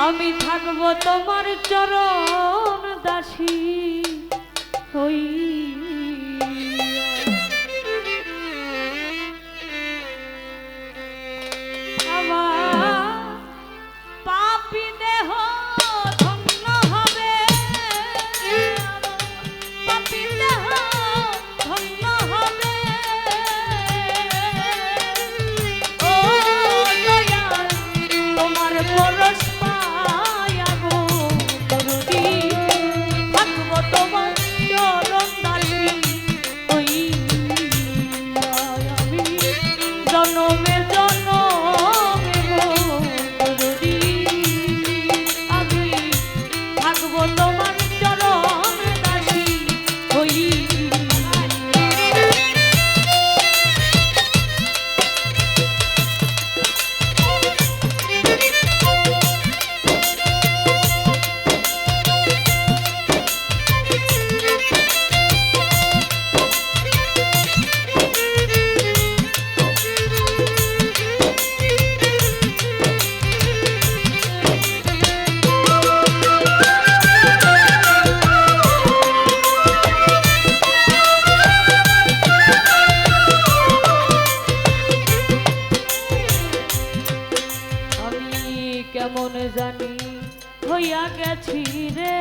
আমি থাকবো তোমার চরণ দাসী হইয়া। আমার পাপী দেহ ধন্য হবে, পাপী দেহ ধন্য হবে। ও দয়াল তোমার পরশ পায়া গো দরদি, থাকবো তোমার চরণ দাসী হইয়া। আমি জনমে জনমে গো দরদি, আমি থাকবো তোমার চরণ দাসী হইয়া। কেমন জানি হইয়া গেছি রে,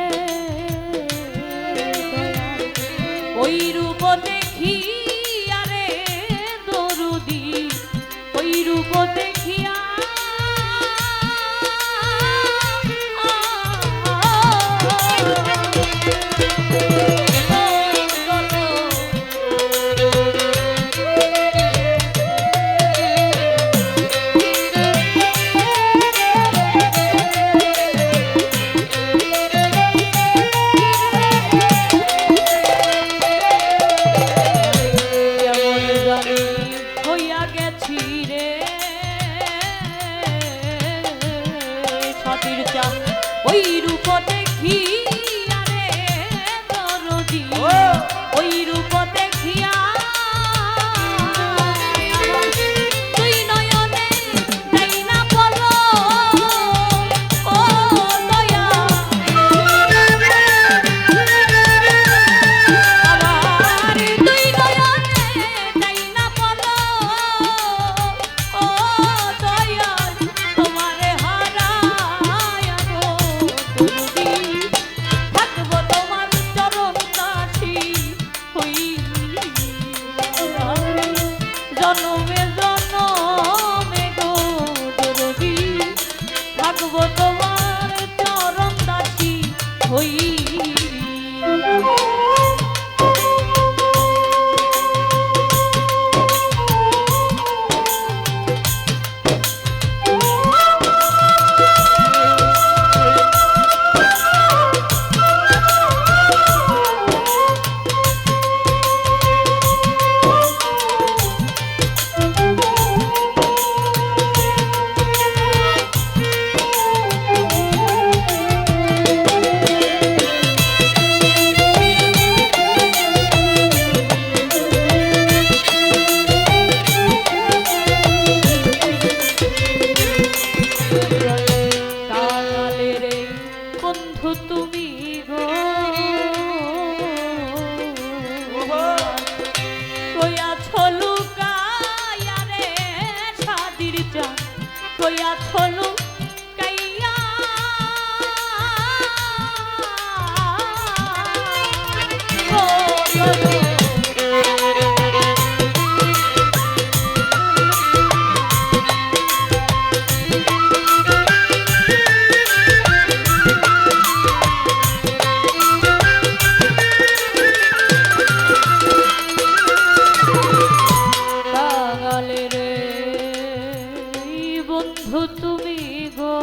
ওই রূপ দেখিয়া রে দরদি, ওই রূপ দেখিয়া ওই রূপ দেখিয়া রে দরদি, ওই রূপ দেখিয়া তুই নয়নে দেই না বলো ও দয়া। আমার তুই নয়নে দেই না বলো ও দয়া, তোমারে হারায়া গো দরদি, থাকবো তোমার চরণ দাসী হইয়া। জনমে জনমে গো দরদি, থাকবো তোমার চরণ দাসী হইয়া। তুমি গো কইয়া ছলু কায়া রে সাদির চা, কইয়া ছলু কাইয়া তুমি গো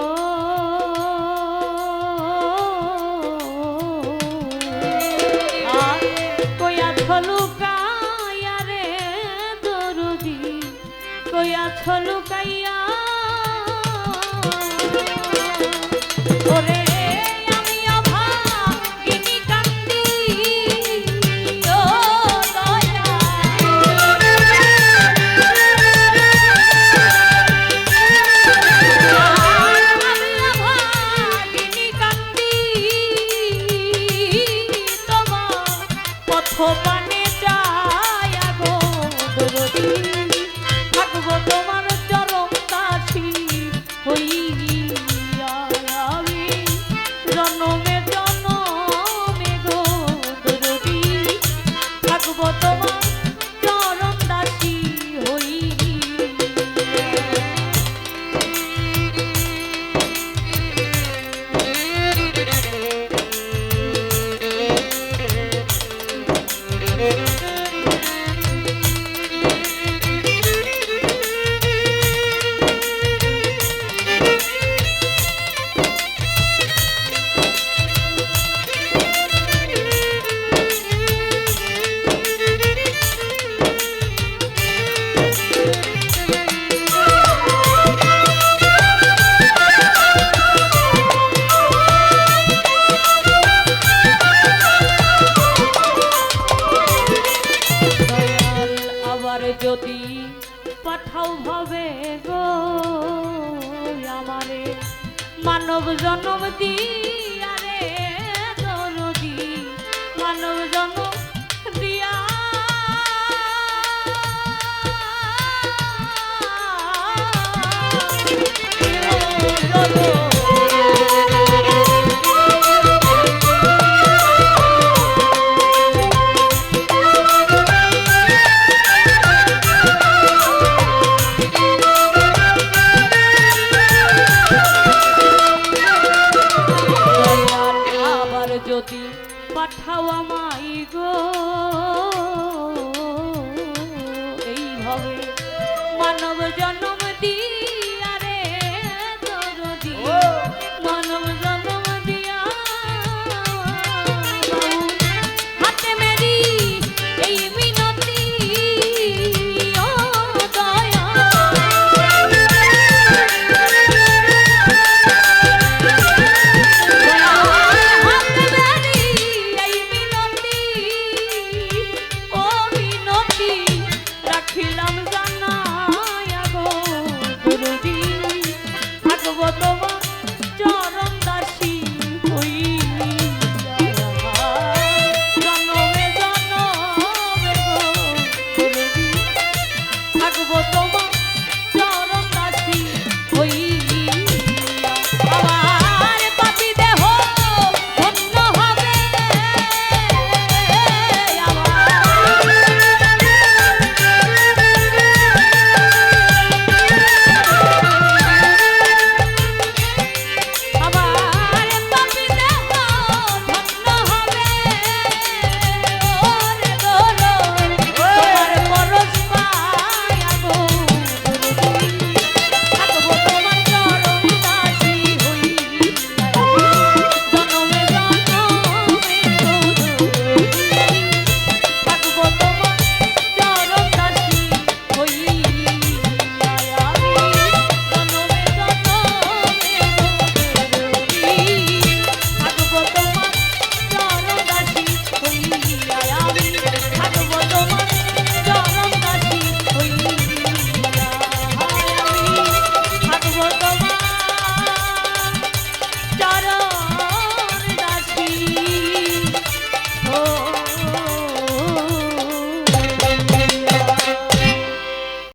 কইয়া ছলু কাইয়া রে দরদি, কইয়া ছলু কাইয়া ওরে আমি অভাগিনী কান্দি ও দয়া। আমি অভাগিনী পাঠাও ভাবে গো আমারে মানব জন্ম দিয়া রে দরদি মানব জন্ম দিয়া যদি পাঠাও আমায় গো এইভাবে মানব জন্ম